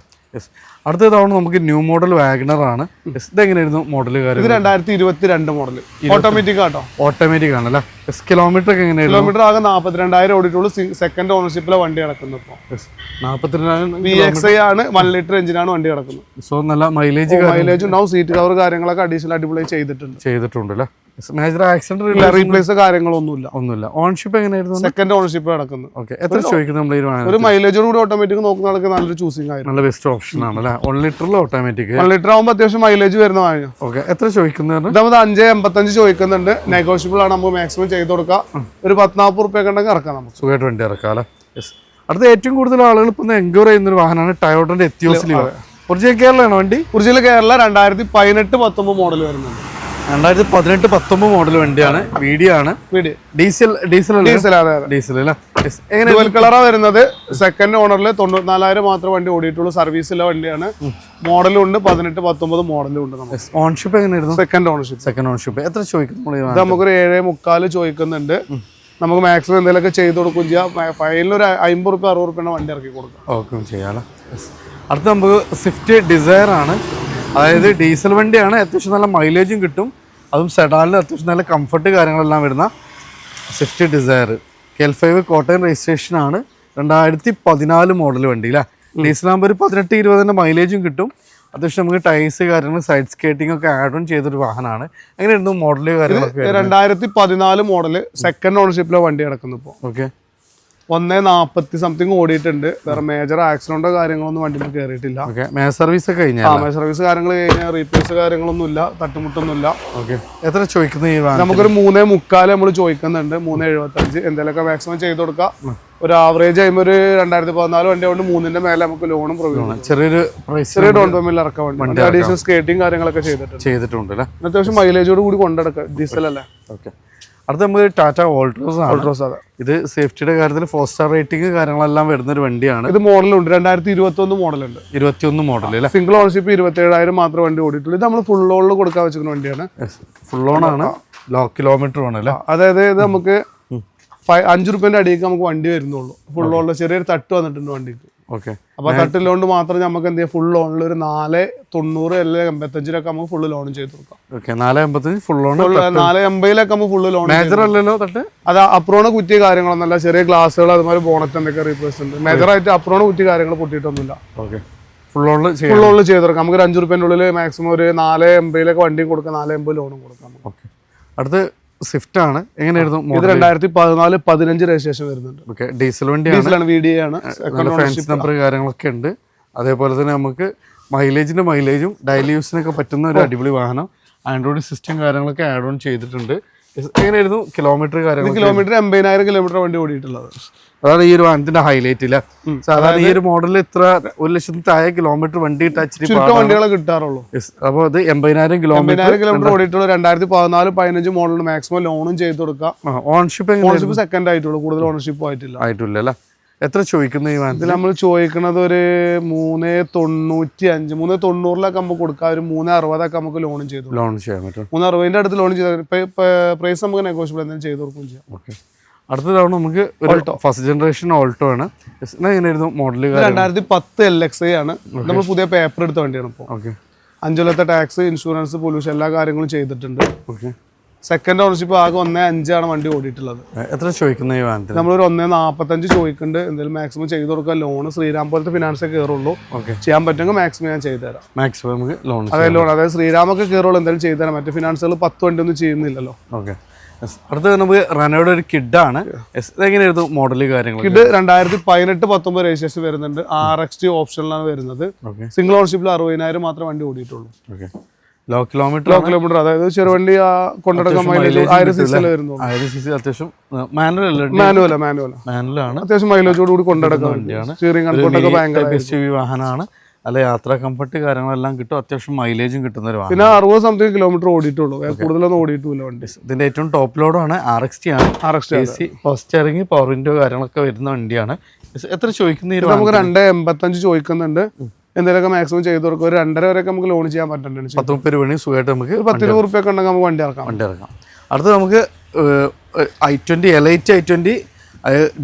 അടുത്ത തവണ നമുക്ക് ന്യൂ മോഡൽ വാഗണർ ആണ്. ഇത് എങ്ങനെയായിരുന്നു മോഡൽ? ഇത് 2022 മോഡൽ ഓട്ടോമാറ്റിക് ആട്ടോ. ഓട്ടോമാറ്റിക് ആണല്ലേ? കിലോമീറ്റർ ഒക്കെ എങ്ങനെയായിരുന്നു? കിലോമീറ്റർ ആകെ 42,000 ഓടിയിട്ടുള്ളൂ. സെക്കൻഡ് ഓണർഷിപ്പിലെ വണ്ടി കിടക്കുന്നത്. ഇപ്പോൾ 42,000 VXI ആണ്. 1 ലിറ്റർ എഞ്ചിനാണ് വണ്ടി കിടക്കുന്നത്. സോ നല്ല മൈലേജ് ഉണ്ടാവും. സീറ്റ് കവർ കാര്യങ്ങളൊക്കെ അഡീഷണൽ അടിപൊളി ചെയ്തിട്ടുണ്ട് അല്ലേ? മേജർ ആക്സിഡന്റ് റീപ്ലേസ് കാര്യങ്ങളൊന്നുമില്ല. ഓൺഷിപ്പ് എങ്ങനെയായിരുന്നു? സെക്കൻഡ് ഓണർഷിപ്പ് കിടക്കുന്നത്. ഓക്കെ, എത്ര ചോദിക്കുന്നു നമ്മൾ? ഒരു മൈലേജോട് കൂടി ഓട്ടോമാറ്റിക് നോക്കുന്ന ആൾക്ക് നല്ലൊരു ചൂസിംഗ് ആയിരുന്നു. നല്ല ബെസ്റ്റ് ഓപ്ഷൻ ആണ് അല്ലേ? 1 ലിറ്ററിൽ ഓട്ടോമാറ്റിക്. 1 ലിറ്റർ ആകുമ്പോൾ അത്യാവശ്യം മൈലേജ് വരുന്നതാണ്. ഓക്കെ, എത്ര ചോദിക്കുന്നത്? ഇതാകുമ്പോൾ 585 ചോദിക്കുന്നുണ്ട്. നെഗോഷ്യബിൾ ആണ്. നമുക്ക് മാക്സിമം ചെയ്ത് കൊടുക്കാം. ഒരു 10-40 റുപ്യ ഉണ്ടെങ്കിൽ ഇറക്കാം. നമുക്ക് സുഖമായിട്ട് വണ്ടി ഇറക്കാം അല്ലേ? അടുത്ത ഏറ്റവും കൂടുതൽ ആളുകൾ ഇപ്പൊ എൻക്വയറി ചെയ്യുന്ന ഒരു വാഹനമാണ് ടയോട്ടന്റെ എത്തിയോസ് ലിവ. ഒറിജിനൽ കേരളാണോ വണ്ടി? ഒറിജിനൽ കേരള 2018-19 മോഡൽ വരുന്നുണ്ട്. 2018-19 മോഡൽ വണ്ടിയാണ്. വീഡിയോ ആണ്. ഡീസൽ അല്ലേ? ഡുവൽ കളറാ വരുന്നത്. സെക്കൻഡ് ഓണറിൽ 94,000 മാത്രം വണ്ടി ഓടിയിട്ടുള്ളൂ. സർവീസിലെ വണ്ടിയാണ്. മോഡലും ഉണ്ട്. 18-19 മോഡലും ഉണ്ട്. ഓൺഷിപ്പ് എങ്ങനെയായിരുന്നു? Second ownership. എത്ര ചോദിക്കുന്നു? നമുക്കൊരു 7,45 ചോദിക്കുന്നുണ്ട്. നമുക്ക് മാക്സിമം എന്തെങ്കിലുമൊക്കെ ചെയ്ത് കൊടുക്കും ചെയ്യാം. ഫൈനൽ ഒരു 50 റുപ്യ 60 റുപ്യ വണ്ടി ഇറക്കി കൊടുക്കാം. ഓക്കെ, ചെയ്യാം. അടുത്ത നമുക്ക് സ്വിഫ്റ്റ് ഡിസയർ ആണ്. അതായത് ഡീസൽ വണ്ടിയാണ്. അത്യാവശ്യം നല്ല മൈലേജും കിട്ടും. അതും സെഡാനിൽ അത്യാവശ്യം നല്ല കംഫർട്ട് കാര്യങ്ങളെല്ലാം വരുന്ന Swift Dzire. KL5 Kottayam registration ആണ്. 2014 മോഡൽ വണ്ടി അല്ലേ? ഡീസലാകുമ്പോൾ ഒരു 18-20 മൈലേജും കിട്ടും. അത്യാവശ്യം നമുക്ക് ടൈസ് കാര്യങ്ങൾ സൈഡ് സ്കേറ്റിംഗ് ഒക്കെ ആഡ് ഓൺ ചെയ്തൊരു വാഹനമാണ്. എങ്ങനെയായിരുന്നു മോഡൽ കാര്യങ്ങളൊക്കെ? 2014 മോഡൽ സെക്കൻഡ് ഓണർഷിപ്പിലെ വണ്ടി കിടക്കുന്നു. ഇപ്പോൾ ഓക്കെ, 140 സംതിങ് ഓടിയിട്ടുണ്ട്. വേറെ മേജർ ആക്സിഡന്റോ കാര്യങ്ങളൊന്നും വണ്ടിയിൽ കയറിയിട്ടില്ല. സർവീസ് ഒക്കെ സർവീസ് കാര്യങ്ങൾ കഴിഞ്ഞാൽ റീപ്ലേസ് കാര്യങ്ങളൊന്നും ഇല്ല. തട്ടുമുട്ടൊന്നുമില്ല. ഓക്കെ, എത്ര ചോദിക്കുന്നത്? നമുക്കൊരു 3,45 നമ്മൾ ചോദിക്കുന്നുണ്ട്. 3,75 എന്തെങ്കിലുമൊക്കെ മാക്സിമം ചെയ്ത് കൊടുക്കാം. ഒരു ആവറേജ് ആകുമ്പോൾ ഒരു 2014 വണ്ടി കൊണ്ട് 3ന്റെ മേലെ നമുക്ക് ലോണും പ്രൊവൈഡ് ചെറിയ ഡൗൺ പേയ്മെന്റ് ഇറക്കാൻ വേണ്ടി അഡീഷണൽ സ്കേറ്റിംഗ് കാര്യങ്ങളൊക്കെ ചെയ്തിട്ടുണ്ട്. അത്യാവശ്യം മൈലേജോട് കൂടി കൊണ്ടെടുക്കാം. ഡീസൽ അല്ലേ? ഓക്കെ, അടുത്ത നമുക്ക് ടാറ്റ ഓൾട്രോസ്. ഇത് സേഫ്റ്റിയുടെ കാര്യത്തിൽ 4 സ്റ്റാർ റേറ്റിംഗ് കാര്യങ്ങളെല്ലാം വരുന്ന ഒരു വണ്ടിയാണ്. ഇത് മോഡലുണ്ട്. 2021 മോഡലുണ്ട്. 21 മോഡൽ അല്ലേ? സിംഗിൾ ഓണർഷിപ്പ് 27,000 മാത്രം വണ്ടി ഓടിയിട്ടുള്ളൂ. ഇത് നമ്മൾ ഫുൾ ലോണിൽ കൊടുക്കാൻ വെച്ചിരിക്കുന്ന വണ്ടിയാണ്. ഫുൾ ലോൺ ആണ്. ലോ കിലോമീറ്റർ ആണ് അല്ലേ? അതായത് ഇത് നമുക്ക് 5 റുപ്യന്റെ അടിയൊക്കെ നമുക്ക് വണ്ടി വരുന്നുള്ളൂ. ഫുൾ ലോണിൽ ചെറിയൊരു തട്ട് വന്നിട്ടുണ്ട് വണ്ടിക്ക്. ഓക്കെ, അപ്പൊ തട്ടിലോണ്ട് മാത്രം നമുക്ക് എന്ത് ചെയ്യാം? ഫുൾ ലോണിൽ ഒരു 490 അല്ലെങ്കിൽ 85 നമുക്ക് ഫുൾ ലോൺ ചെയ്ത് കൊടുക്കാം. 485 ഫുൾ ലോൺ. 480 നമുക്ക് ഫുൾ ലോൺ. മേജർ അല്ലല്ലോ തട്ട്? അത് അപ്രോണ കുറ്റി കാര്യങ്ങളൊന്നുമല്ല. ചെറിയ ഗ്ലാസുകൾ അതുമാതിരി ബോണറ്റ് എന്തൊക്കെ റീപ്ലേസ് ഉണ്ട്. മേജർ ആയിട്ട് അപ്രോണ കുറ്റി കാര്യങ്ങൾ പൊട്ടിയിട്ടൊന്നുമില്ല. ഓക്കെ, ഫുൾ ലോണിൽ ചെയ്ത് കൊടുക്കാം. നമുക്ക് 5 റുപ്യന്റെ ഉള്ളിൽ മാക്സിമം ഒരു 480 വണ്ടി കൊടുക്കാം. 480 ലോണും കൊടുക്കാം. ഓക്കെ, അടുത്ത് സ്വിഫ്റ്റ് ആണ്. എങ്ങനെയായിരുന്നു? ഇത് 2014-15 രജിസ്ട്രേഷൻ വരുന്നുണ്ട്. ഓക്കെ, ഡീസൽ വണ്ടിയാണ്. VDA ആണ്. ഫാൻസി നമ്പർ കാര്യങ്ങളൊക്കെ ഉണ്ട്. അതേപോലെ തന്നെ നമുക്ക് മൈലേജും ഡെയിലി യൂസിനൊക്കെ പറ്റുന്ന ഒരു അടിപൊളി വാഹനം. ആൻഡ്രോയിഡ് സിസ്റ്റം കാര്യങ്ങളൊക്കെ ആഡ് ഓൺ ചെയ്തിട്ടുണ്ട്. എങ്ങനെയായിരുന്നു കിലോമീറ്റർ കാര്യങ്ങൾ? കിലോമീറ്റർ 80,000 കിലോമീറ്റർ വണ്ടി ഓടിയിട്ടുള്ളത്. അതാണ് ഈ ഒരു വാഹനത്തിന്റെ ഹൈലൈറ്റ് ഇല്ല. സാധാരണ ഈ ഒരു മോഡലിൽ ഇത്ര 1,00,000 താഴെ കിലോമീറ്റർ വണ്ടി വണ്ടികളെ കിട്ടാറുള്ളൂ. അപ്പൊ അത് 80,000 കിലോമീറ്റർ ഓടിയിട്ടുള്ള 2014-15 മോഡലിന് മാക്സിമം ലോണും ചെയ്ത് കൊടുക്കാം. ഓണർഷിപ്പ് സെക്കൻഡ് ആയിട്ടുള്ളൂ, കൂടുതൽ ഓണർഷിപ്പ് ആയിട്ടില്ല. എത്ര ചോദിക്കുന്നു ഈ വാഹനത്തിൽ? നമ്മൾ ചോദിക്കുന്നത് ഒരു 395, 390 നമുക്ക് കൊടുക്കാം. ഒരു 360 നമുക്ക് ലോണും ചെയ്തു ചെയ്യാൻ പറ്റും. 360 അടുത്ത് ലോൺ ചെയ്ത് പ്രൈസ് നമുക്ക് നെഗോഷ്യബിൾ എന്തെങ്കിലും ചെയ്ത് കൊടുക്കുകയും ചെയ്യാം. ഓക്കെ. അടുത്ത തവണ നമുക്ക് ഫസ്റ്റ് ജനറേഷൻ ഓൾട്ടോ ആണ്. എങ്ങനെയായിരുന്നു മോഡൽ? 2010 LXi ആണ്. നമ്മൾ പുതിയ പേപ്പർ എടുത്ത വണ്ടിയാണ് ഇപ്പോൾ. 5 കൊല്ലത്തെ ടാക്സ്, ഇൻഷുറൻസ്, പൊല്യൂഷൻ എല്ലാ കാര്യങ്ങളും ചെയ്തിട്ടുണ്ട്. സെക്കൻഡ് ഓണർഷിപ്പ് ആകെ 1.5 ആണ് വണ്ടി ഓടിയിട്ടുള്ളത്. എത്ര ചോദിക്കുന്ന ഈ വാഹനത്തിൽ? നമ്മളൊരു 1.45 ചോദിക്കുന്നുണ്ട്. എന്തെങ്കിലും മാക്സിമം ചെയ്ത് കൊടുക്കുക. ലോൺ ശ്രീരാം പോലത്തെ ഫിനാൻസേ കയറുള്ളൂ. ചെയ്യാൻ പറ്റുമെങ്കിൽ മാക്സിമം ഞാൻ ചെയ്തുതരാം. മാക്സിമം നമുക്ക് ലോൺ, അതായത് ശ്രീരാമൊക്കെ കയറുള്ളൂ. എന്തെങ്കിലും ചെയ്തുതരാം. മറ്റു ഫിനാൻസുകൾ 10 വണ്ടി ഒന്നും ചെയ്യുന്നില്ലല്ലോ. ഓക്കെ. അടുത്ത നമുക്ക് റെനോയുടെ ഒരു കിഡാണ്. എങ്ങനെയായിരുന്നു മോഡല് കാര്യങ്ങൾ? കിഡ് 2018-19 രജിസ്ട്രേഷൻ വരുന്നുണ്ട്. RXT ഓപ്ഷനിലാണ് വരുന്നത്. സിംഗിൾ ഓണർഷിപ്പിൽ 60,000 മാത്രമേ വണ്ടി ഓടിയിട്ടുള്ളൂ. ലോ കിലോമീറ്റർ, അതായത് ചെറുവണ്ടി കൊണ്ടെടുക്കാൻ മൈലേജ് 1000 cc വരുന്നു. 1000 cc അത്യാവശ്യം മാനുവലാണ്. അത്യാവശ്യം മൈലേജോട് കൂടി കൊണ്ടെടുക്കാൻ വണ്ടിയാണ്. സ്റ്റിയറിംഗ് കൺട്രോളൊക്കെ ഭയങ്കര വാഹനമാണ്. അല്ല, യാത്രാ കംഫർട്ട് കാര്യങ്ങളെല്ലാം കിട്ടും. അത്യാവശ്യം മൈലേജും കിട്ടുന്ന ഒരു വാഹനം. പിന്നെ 60 സംതിങ് കിലോമീറ്റർ ഓടിയിട്ടുള്ളൂ, കൂടുതലൊന്നും ഓടിയിട്ടില്ല വണ്ടി. ഇതിന്റെ ഏറ്റവും ടോപ്പ് ലോഡാണ് RXT ആണ്. സ്റ്റിയറിംഗ്, പവർ വിൻഡോ കാര്യങ്ങളൊക്കെ വരുന്ന വണ്ടിയാണ്. എത്ര ചോദിക്കുന്ന? നമുക്ക് 2.85 ചോദിക്കുന്നുണ്ട്. എന്തെങ്കിലുമൊക്കെ മാക്സിമം ചെയ്ത് കൊടുക്കും. ഒരു 2.5 വരെയൊക്കെ നമുക്ക് ലോൺ ചെയ്യാൻ പറ്റുന്നുണ്ട്. 10-30 രൂപ സുഖമായിട്ട് നമുക്ക് 10-20 ഉറുപ്പിക ഉണ്ടെങ്കിൽ നമുക്ക് വണ്ടി ഇറക്കാം. അടുത്ത നമുക്ക് i20 Elite i20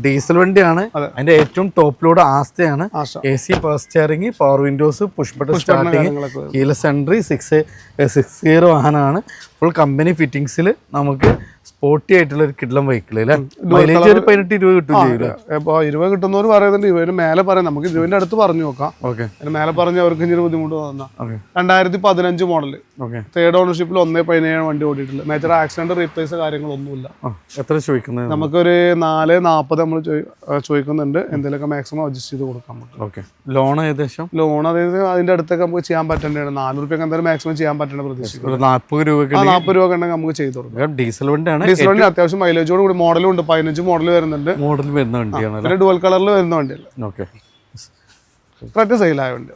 ഡീസൽ വണ്ടിയാണ്. അതിന്റെ ഏറ്റവും ടോപ്പ് ലോഡ് ആസ്തയാണ്. AC, power steering, power windows, push button starting, keyless entry, 6 gear വാഹനമാണ്. ഫുൾ കമ്പനി ഫിറ്റിംഗ്സിൽ നമുക്ക് സ്പോർട്ടി ആയിട്ടുള്ള ഒരു കിഡ്ലം വെഹിക്കിൾ അല്ലേ? മൈലേജ് ഒരു 18-20 കിട്ടും. 20 കിട്ടുന്നവർ പറയുന്നുണ്ട്. ഇവര് മേലെ പറയാം, നമുക്ക് 20 അടുത്ത് പറഞ്ഞു നോക്കാം. മേലെ പറഞ്ഞ അവർക്ക് ഇനി ബുദ്ധിമുട്ട് തോന്നാം. 2015 മോഡല്, തേർഡ് ഓണർഷിപ്പിൽ 1.17 വണ്ടി ഓടിയിട്ടില്ല. മേജർ ആക്സിഡന്റ്, റീപ്ലേസ് കാര്യങ്ങളൊന്നുമില്ല. എത്ര ചോദിക്കുന്നത്? നമുക്കൊരു 4.40 നമ്മൾ ചോദിക്കുന്നുണ്ട്. എന്തെങ്കിലുമൊക്കെ മാക്സിമം അഡ്ജസ്റ്റ് ചെയ്ത് കൊടുക്കാം നമുക്ക്. ലോൺ ഏകദേശം? ലോൺ അതായത് അതിന്റെ അടുത്തൊക്കെ നമുക്ക് ചെയ്യാൻ പറ്റേണ്ടതാണ്. 4 രൂപ എന്തായാലും മാക്സിമം ചെയ്യാൻ പറ്റേണ്ട പ്രതീക്ഷിക്കും. 40 രൂപ ഉണ്ടെങ്കിൽ നമുക്ക് ചെയ്ത് കൊടുക്കാം. ഡീസൽ വണ്ടിയാണ്. ഡീസൽ വണ്ടി അത്യാവശ്യം മൈലേജോട് കൂടി മോഡലും ഉണ്ട്. 15 മോഡൽ വരുന്നുണ്ട്. വണ്ടിയാണ്. ഡുവൽ കളറിൽ വരുന്ന വണ്ടിയല്ല. കറക്റ്റ് സെയിലായ വണ്ടി.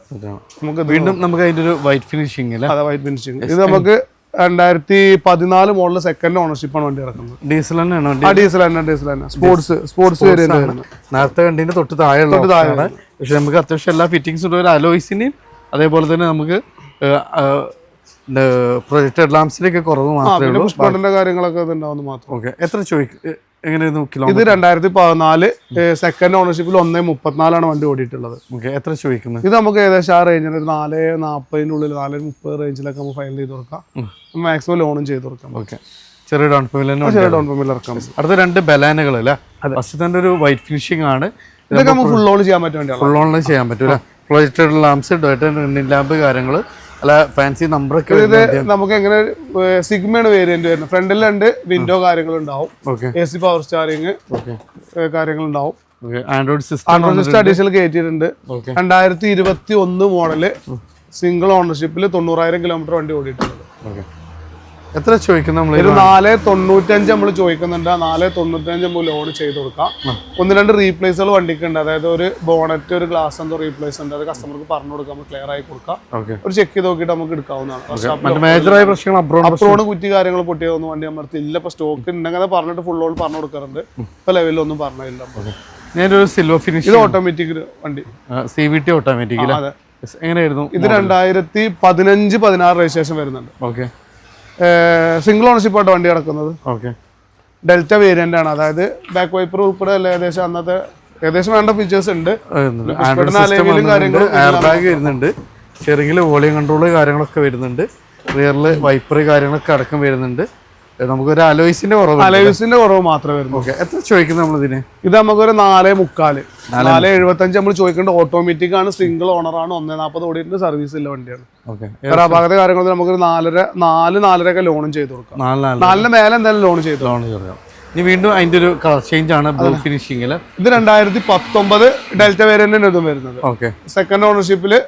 നമുക്ക് വീണ്ടും നമുക്ക് അതിന്റെ ഒരു വൈറ്റ് ഫിനിഷിംഗ്. അതെ, വൈറ്റ് ഫിനിഷിംഗ്. ഇത് നമുക്ക് 2014 മോഡൽ സെക്കൻഡ് ഓണർഷിപ്പ് ആണ് വണ്ടി ഇറക്കുന്നത്. ഡീസൽ തന്നെയാണ്. ഡീസൽ തന്നെ. Sports variant. നേരത്തെ കണ്ടതിന് തൊട്ട് താഴെ. പക്ഷെ നമുക്ക് അത്യാവശ്യം എല്ലാ ഫിറ്റിംഗ്സും ഉണ്ട്. ഒരു അലോയ്സിനെയും അതേപോലെ തന്നെ നമുക്ക് പ്രൊജക്ടഡ് ലാംപ്സിലൊക്കെ കുറവ് മാത്രമേ ഉള്ളൂ. കാര്യങ്ങളൊക്കെ മാത്രം. എത്ര ചോദിക്കും? എങ്ങനെയായിരുന്നു കിലോ? ഇത് 2014 സെക്കൻഡ് ഓണർഷിപ്പിൽ 1.34 വണ്ടി ഓടിയിട്ടുള്ളത്. എത്ര ചോദിക്കുന്നത്? ഇത് നമുക്ക് ഏകദേശം ആ റേഞ്ചിൽ ഒരു 4.40 4.30 റേഞ്ചിലൊക്കെ നമുക്ക് ഫൈനൽ ചെയ്ത് കൊടുക്കാം. മാക്സിമം ലോണും ചെയ്ത് കൊടുക്കാം. ചെറിയ ഡൗൺ പേയ്മെന്റ് ഇറക്കാം. അടുത്ത 2 ബലാനകൾ അല്ലേ? ഫസ്റ്റ് തന്നെ ഒരു വൈറ്റ് ഫിനിഷിംഗ് ആണ്. ഇതൊക്കെ നമുക്ക് ഫുൾ ഓൺ ചെയ്യാൻ പറ്റും. ഫുൾ ഓൺ ചെയ്യാൻ പറ്റൂല. പ്രൊജക്ടഡ് ലാംപ്സ്, റണ്ണിംഗ് ലാമ്പ് കാര്യങ്ങൾ, അല്ല ഫാൻസി നമ്പറൊക്കെ. ഇത് നമുക്ക് എങ്ങനെ സിഗ്മയാണ് വേരിയന്റ് വരുന്നത്. ഫ്രണ്ടിൽ 2 window കാര്യങ്ങളുണ്ടാവും. AC, power steering കാര്യങ്ങളുണ്ടാവും. Android system additional കയറ്റിയിട്ടുണ്ട്. 2021 model single ഓണർഷിപ്പിൽ 90,000 kilometre വണ്ടി ഓടിയിട്ടുള്ളത്. എത്ര ചോദിക്കുന്നത്? നമ്മൾ 4.95 നമ്മൾ ചോദിക്കുന്നുണ്ട്. 4.95 നമ്മൾ ലോൺ ചെയ്ത് കൊടുക്കാം. 1-2 റീപ്ലേസുകൾ വണ്ടിക്കുണ്ട്. അതായത് ഒരു ബോണറ്റ്, ഒരു ഗ്ലാസ് എന്തോ റീപ്ലേസ് ഉണ്ട്. അത് കസ്റ്റമർക്ക് പറഞ്ഞു കൊടുക്കാം, ക്ലിയർ ആയി കൊടുക്കാം. ഒരു ചെക്ക് ചെയ്ത് നോക്കിയിട്ട് നമുക്ക് എടുക്കാവുന്നതാണ്. അപ്രോണ് കുറ്റി കാര്യങ്ങൾ പൊട്ടിയതൊന്നും വണ്ടി നമ്മുടെ ഇല്ല. ഇപ്പൊ സ്റ്റോക്ക് ഉണ്ടെങ്കിൽ പറഞ്ഞിട്ട് ഫുൾ ഓൾ പറഞ്ഞു കൊടുക്കാറുണ്ട്. ഇപ്പൊ ലെവലിലൊന്നും പറഞ്ഞില്ല. ഞാനൊരു സിൽവർ ഫിനിഷ്. ഇത് ഓട്ടോമാറ്റിക് വണ്ടി, CVT ഓട്ടോമാറ്റിക്. എങ്ങനെയായിരുന്നു? ഇത് 2015-16 രജിസ്ട്രേഷൻ വരുന്നുണ്ട്. സിംഗിൾ ഓണർഷിപ്പ് ആയിട്ട് വണ്ടി കിടക്കുന്നത്. ഡെൽറ്റ വേരിയന്റ് ആണ്. അതായത് ബാക്ക് വൈപ്പർ ഉൾപ്പെടെ ഏകദേശം അന്നത്തെ വേണ്ട ഫീച്ചേഴ്സ് ഉണ്ട്. ചെറിയ വോളിയം കൺട്രോള് കാര്യങ്ങളൊക്കെ വരുന്നുണ്ട്. റിയറിൽ വൈപ്പർ കാര്യങ്ങളൊക്കെ അടക്കം വരുന്നുണ്ട്. നമുക്കൊരു അലോയ്സിന്റെ കുറവ് മാത്രമേ വരുന്നു. എത്ര ചോദിക്കുന്നത് നമ്മൾ ഇതിന്? ഇത് നമുക്കൊരു 4.45 4.75 നമ്മൾ ചോദിക്കേണ്ട. ഓട്ടോമാറ്റിക് ആണ്, സിംഗിൾ ഓണർ ആണ്, 1.40 ഓടിയിട്ട് സർവീസ് ഇല്ല വണ്ടിയാണ്. അപാകത കാര്യങ്ങൾ നമുക്കൊരു 4.5 ലോണും ചെയ്ത് കൊടുക്കാം. 4 മേലെ എന്തായാലും ലോൺ ചെയ്ത് കൊടുക്കാം. ഇനി വീണ്ടും അതിന്റെ ഒരു കളർ ചേഞ്ച് ആണ് ഫിനിഷിംഗിൽ. ഇത് 2019 ഡെൽറ്റ വേരിയന്റിന് ഇതും വരുന്നത്. സെക്കൻഡ് ഓണർഷിപ്പില്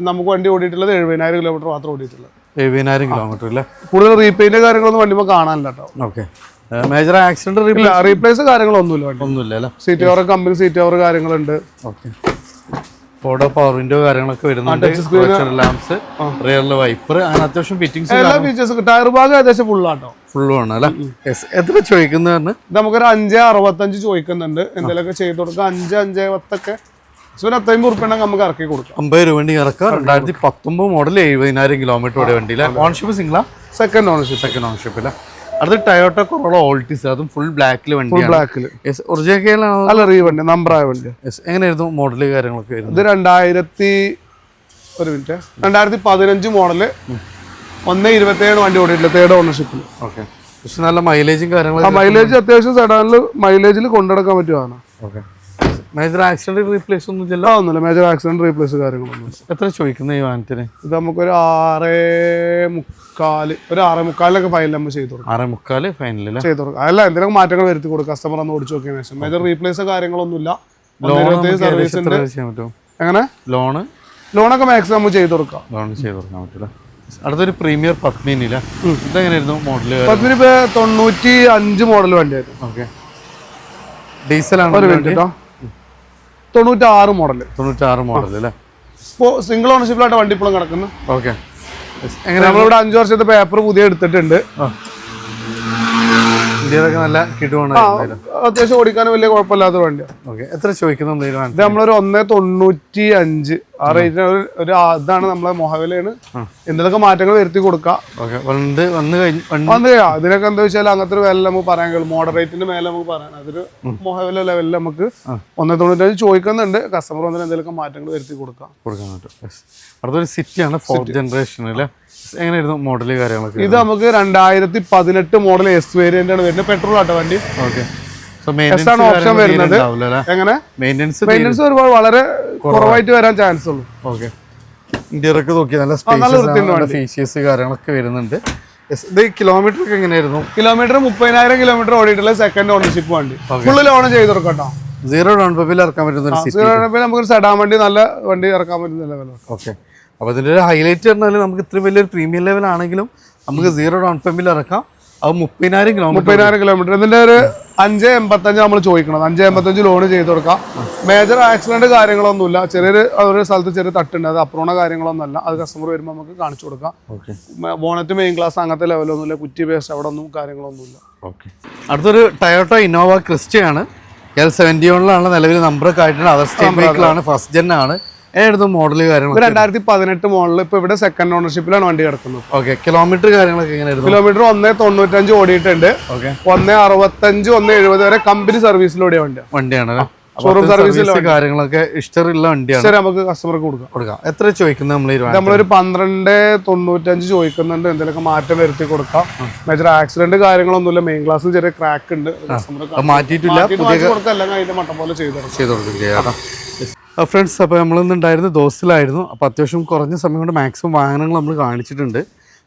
നമുക്ക് വണ്ടി ഓടിയിട്ടുള്ളത് 70,000 കിലോമീറ്റർ മാത്രം ഓടിയിട്ടുള്ളത്. 70,000 കിലോമീറ്റർ അല്ലേ? കൂടുതൽ റീപെയിന്റ് കാര്യങ്ങളൊന്നും വണ്ടി കാണാനില്ല കേട്ടോ. ഓക്കെ. മേജർ ആക്സിഡന്റ് റീപ്ലേസ് കാര്യങ്ങളൊന്നുമില്ല വണ്ടി. ഒന്നുമില്ല അല്ലേ? Seat cover company seat cover കാര്യങ്ങളുണ്ട്. ഓക്കെ. ഫോർഡോ പവർ വിൻഡോ കാര്യങ്ങളൊക്കെ വരുന്നുണ്ട്. ലാംപ്സ്, റിയറിൽ വൈപ്പർ, അങ്ങനെ അത്യാവശ്യം ഫിറ്റിംഗ്സ് എല്ലാ ഫീച്ചേഴ്സും. ടയർ ഭാഗം ഏകദേശം ഫുള്ളാട്ടോ. ഫുള്ളും ആണ് അല്ലേ? എത്ര ചോദിക്കുന്നത്? നമുക്കൊരു 5,65 ചോദിക്കുന്നുണ്ട്. എന്തെങ്കിലുമൊക്കെ ചെയ്ത് കൊടുക്കാം. 5,10 50 ഉറുപ്പിക നമുക്ക് ഇറക്കി കൊടുക്കാം. 50 രൂപ വണ്ടി ഇറക്കാം. 2019 മോഡൽ 70,000 കിലോമീറ്റർ ഓടിയ വണ്ടി. ഓൺഷിപ്പ് സിംഗിളാ? Second ownership. സെക്കൻഡ് ഓണർഷിപ്പ് അല്ലേ? അടുത്ത ടയോട്ട കൊറോള ഓൾട്ടിസ്, അതും ഫുൾ ബ്ലാക്കിൽ വണ്ടിയാണ്. ബ്ലാക്കില് ഒറിജിനൽ അല്ല, റീ വണ്ടി, നമ്പറായ വണ്ടി. എങ്ങനെയായിരുന്നു മോഡല് കാര്യങ്ങളൊക്കെ വരുന്നത്? ഇത് 2015 മോഡല് 1,27 വണ്ടി ഓടിയിട്ടില്ല, തേർഡ് ഓണർഷിപ്പിൽ. ഓക്കെ. പക്ഷെ നല്ല മൈലേജും കാര്യങ്ങളൊക്കെ. മൈലേജ് അത്യാവശ്യം സെഡാനിൽ മൈലേജിൽ കൊണ്ടുനടക്കാൻ പറ്റുവാണ്. ഓക്കെ. മേജർ ആക്സിഡന്റ് റീപ്ലേസ് ഒന്നും ഇല്ലല്ലോ? ഒന്നുമില്ല, മേജർ ആക്സിഡന്റ് റീപ്ലേസ് കാര്യങ്ങളൊന്നും. എത്ര ചോദിക്കുന്നത് ഈ വാഹനത്തിന്? ഇത് നമുക്കൊരു 6,45 ഫൈനൽ നമ്മൾ ചെയ്ത് കൊടുക്കും. 6,45 ഫൈനൽ ചെയ്ത് കൊടുക്കാം. അല്ല, എന്തെങ്കിലും മാറ്റങ്ങൾ വരുത്തി കൊടുക്കും. കസ്റ്റമർ ഒന്ന് ഓടിച്ചു നോക്കിയതിനു ശേഷം. മേജർ റീപ്ലേസ് കാര്യങ്ങളൊന്നുമില്ല. സർവീസിന്റെ എങ്ങനെ ലോണൊക്കെ മാക്സിമം നമ്മൾ ചെയ്ത് കൊടുക്കാം. ലോൺ ചെയ്ത് കൊടുക്കാൻ പറ്റില്ല. അടുത്തൊരു പ്രീമിയർ പത്മിനില്ല, ഇതെങ്ങനെയായിരുന്നു മോഡല്? പത്മിനി 95 മോഡൽ വണ്ടിയായിരുന്നു. ഓക്കെ. ഡീസലാണ്. 96 മോഡൽ. 96 മോഡൽ അല്ലേ? ഇപ്പോൾ സിംഗിൾ ഓണർഷിപ്പിലായിട്ട് വണ്ടി ഇപ്പോഴും കിടക്കുന്നു. ഓക്കെ. എങ്ങനെ നമ്മളിവിടെ 5 വർഷത്തെ പേപ്പർ പുതിയ എടുത്തിട്ടുണ്ട്. ഇന്ത്യയിലൊക്കെ നല്ല കിട്ടുവാണ്. അത്യാവശ്യം ഓടിക്കാനും വലിയ കുഴപ്പമില്ലാത്ത വണ്ടിയാണ്. ഓക്കെ. എത്ര ചോദിക്കുന്നത്? ഇത് നമ്മളൊരു 1,95 ആ റേറ്റിന് ഒരു ഇതാണ് നമ്മളെ മൊഹവിലാണ്. എന്തെങ്കിലുമൊക്കെ മാറ്റങ്ങൾ വരുത്തി കൊടുക്കാം. ഇതിനൊക്കെ എന്താ വെച്ചാൽ അങ്ങനത്തെ ഒരു വില നമുക്ക് പറയാൻ കഴിയും. മോഡറേറ്റിന്റെ മേലെ നമുക്ക് പറയാം. അതൊരു മൊഹവില ലെവലിൽ നമുക്ക് 1,95 ചോദിക്കുന്നുണ്ട്. കസ്റ്റമർ വന്നിട്ട് എന്തെങ്കിലുമൊക്കെ മാറ്റങ്ങൾ വരുത്തി കൊടുക്കാൻ പറ്റും. അടുത്തൊരു സിറ്റിയാണ്, 4th ജനറേഷൻ അല്ലേ? എങ്ങനെയായിരുന്നു മോഡല് കാര്യങ്ങളൊക്കെ? ഇത് നമുക്ക് 2018 മോഡൽ എസ് വേരിയന്റ് ആണ് വരുന്നത്. പെട്രോൾ ആട്ടോ വണ്ടി. ഓക്കെ. ഓപ്ഷൻ വരുന്നത്. എങ്ങനെ മെയിൻ്റെനൻസ് ഒരുപാട് വളരെ കുറവായിട്ട് വരാൻ ചാൻസ് ഉള്ളൂ. ഓക്കെ. ഇന്റീരിയറൊക്കെ നോക്കി നല്ല ഫീച്ചേഴ്സ് കാര്യങ്ങളൊക്കെ വരുന്നുണ്ട്. ഇത് കിലോമീറ്റർ ഒക്കെ എങ്ങനെയായിരുന്നു? കിലോമീറ്റർ 30,000 കിലോമീറ്റർ ഓടിയിട്ടുള്ള സെക്കൻഡ് ഓണർഷിപ്പ് വണ്ടി. ഫുള്ള് ലോൺ ചെയ്ത് കൊടുക്കട്ടോ. 0 ഡൗൺ പേയ്മെന്റിൽ ഇറക്കാൻ പറ്റുന്ന നമുക്ക് സെഡാൻ വണ്ടി, നല്ല വണ്ടി ഇറക്കാൻ പറ്റുന്ന ലെവലാണ്. ഓക്കെ. അപ്പോൾ ഇതിൻ്റെ ഒരു ഹൈലൈറ്റ് പറഞ്ഞാൽ നമുക്ക് ഇത്രയും വലിയൊരു പ്രീമിയം ലെവൽ ആണെങ്കിലും നമുക്ക് 0 ഡൗൺ പേയ്മെന്റിൽ ഇറക്കാം. അത് 30,000 കിലോമീറ്റർ. ഇതിന്റെ ഒരു 5,85 നമ്മൾ ചോദിക്കണം. 5,85 ലോൺ ചെയ്ത് കൊടുക്കാം. മേജർ ആക്സിഡന്റ് കാര്യങ്ങളൊന്നുമില്ല. ഒരു സ്ഥലത്ത് ചെറിയ തട്ടുണ്ട്, അത് അപ്രോണ കാര്യങ്ങളൊന്നുമല്ല. അത് കസ്റ്റമർ വരുമ്പോൾ നമുക്ക് കാണിച്ചു കൊടുക്കാം. ബോണറ്റ് മെയിൻ ക്ലാസ് അങ്ങനത്തെ ലെവലൊന്നുമില്ല. കുറ്റി പേസ്റ്റ് അവിടെ ഒന്നും കാര്യങ്ങളൊന്നുമില്ല. ഓക്കെ. അടുത്തൊരു ടയോട്ട ഇന്നോവ ക്രിസ്റ്റയാണ്. L71 നിലവിൽ നമ്പറൊക്കെ ആയിട്ടുണ്ട്. അതർ സ്റ്റേറ്റ് വെഹിക്കിളാണ്, ഫസ്റ്റ് ജെൻ ആണ്. ഏതായിരുന്നു മോഡല് കാര്യങ്ങൾ? 2018 മോഡൽ. ഇപ്പൊ ഇവിടെ സെക്കൻഡ് ഓണർഷിപ്പിലാണ് വണ്ടി കിടക്കുന്നത്. ഓക്കെ. കിലോമീറ്റർ കാര്യങ്ങളൊക്കെ എങ്ങനെയായിരുന്നു? കിലോമീറ്റർ 1,95 ഓടിയിട്ടുണ്ട്. 1,65 1,70 വരെ കമ്പനി സർവീസിൽ ഓടിയ വണ്ടിയാണ്. ഷോറൂം സർവീസ് കാര്യങ്ങളൊക്കെ ഇഷ്ടമുള്ള വണ്ടിയാണ്. നമുക്ക് കസ്റ്റമർക്ക് കൊടുക്കാം. എത്ര ചോദിക്കുന്നത്? നമ്മളൊരു 12,95 ചോദിക്കുന്നുണ്ട്. എന്തെങ്കിലുമൊക്കെ മാറ്റം വരുത്തി കൊടുക്കാം. മേജർ ആക്സിഡന്റ് കാര്യങ്ങളൊന്നുമില്ല. മെയിൻ ക്ലാസ്സിൽ ചെറിയ ക്രാക്ക് ഉണ്ട്. മാറ്റിയിട്ടില്ല. അതിന്റെ മട്ടം പോലെ ചെയ്ത് കൊടുക്കുക. ഫ്രണ്ട്സ്, അപ്പോൾ നമ്മളിന്നുണ്ടായിരുന്നു ദോസ്തിലായിരുന്നു. അപ്പോൾ അത്യാവശ്യം കുറഞ്ഞ സമയം കൊണ്ട് മാക്സിമം വാഹനങ്ങൾ നമ്മൾ കാണിച്ചിട്ടുണ്ട്.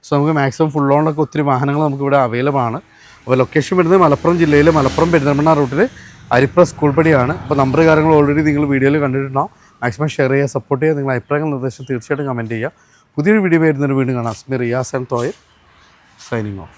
സോ നമുക്ക് മാക്സിമം ഫുൾ ഓണൊക്കെ ഒത്തിരി വാഹനങ്ങൾ നമുക്കിവിടെ അവൈലബിൾ ആണ്. അപ്പോൾ ലൊക്കേഷൻ വരുന്നത് മലപ്പുറം ജില്ലയിൽ മലപ്പുറം പെരിന്തൽമണ്ണ റൂട്ടിൽ അരിപ്ര സ്കൂൾ പടിയാണ്. അപ്പോൾ നമ്പർ കാര്യങ്ങൾ ഓൾറെഡി നിങ്ങൾ വീഡിയോയിൽ കണ്ടിട്ടുണ്ടാവും. മാക്സിമം ഷെയർ ചെയ്യുക, സപ്പോർട്ട് ചെയ്യുക. നിങ്ങളുടെ അഭിപ്രായങ്ങൾ നിർദ്ദേശം തീർച്ചയായിട്ടും കമൻറ്റ് ചെയ്യുക. പുതിയൊരു വീഡിയോ വരുന്നൊരു വീണ്ടും കാണാം. റിയാസ് ആൻഡ് തോയൽ സൈനിങ് ഓഫ്.